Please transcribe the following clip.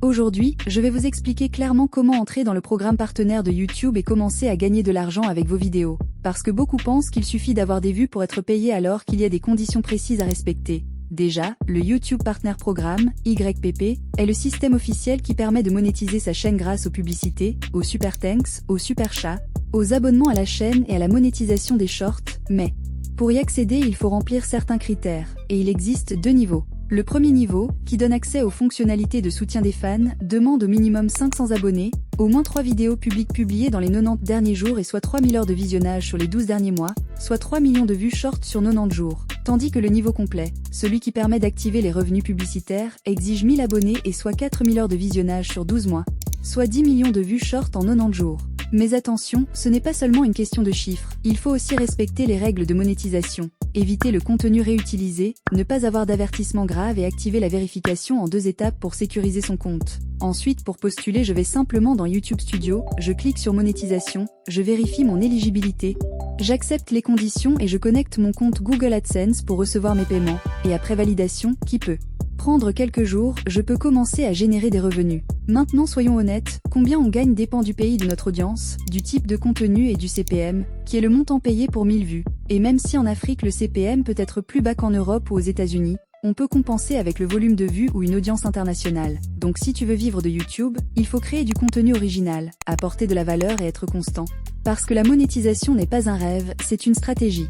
Aujourd'hui, je vais vous expliquer clairement comment entrer dans le programme partenaire de YouTube et commencer à gagner de l'argent avec vos vidéos. Parce que beaucoup pensent qu'il suffit d'avoir des vues pour être payé alors qu'il y a des conditions précises à respecter. Déjà, le YouTube Partner Programme, YPP, est le système officiel qui permet de monétiser sa chaîne grâce aux publicités, aux super thanks, aux super chats, aux abonnements à la chaîne et à la monétisation des shorts, mais pour y accéder, il faut remplir certains critères, et il existe 2 niveaux. Le premier niveau, qui donne accès aux fonctionnalités de soutien des fans, demande au minimum 500 abonnés, au moins 3 vidéos publiques publiées dans les 90 derniers jours et soit 3000 heures de visionnage sur les 12 derniers mois, soit 3 millions de vues short sur 90 jours. Tandis que le niveau complet, celui qui permet d'activer les revenus publicitaires, exige 1000 abonnés et soit 4000 heures de visionnage sur 12 mois, soit 10 millions de vues short en 90 jours. Mais attention, ce n'est pas seulement une question de chiffres, il faut aussi respecter les règles de monétisation, éviter le contenu réutilisé, ne pas avoir d'avertissement grave et activer la vérification en 2 étapes pour sécuriser son compte. Ensuite, pour postuler, je vais simplement dans YouTube Studio, je clique sur monétisation, je vérifie mon éligibilité, j'accepte les conditions et je connecte mon compte Google AdSense pour recevoir mes paiements, et après validation, qui peut prendre quelques jours, je peux commencer à générer des revenus. Maintenant soyons honnêtes, combien on gagne dépend du pays de notre audience, du type de contenu et du CPM, qui est le montant payé pour 1000 vues. Et même si en Afrique le CPM peut être plus bas qu'en Europe ou aux États-Unis, on peut compenser avec le volume de vues ou une audience internationale. Donc si tu veux vivre de YouTube, il faut créer du contenu original, apporter de la valeur et être constant. Parce que la monétisation n'est pas un rêve, c'est une stratégie.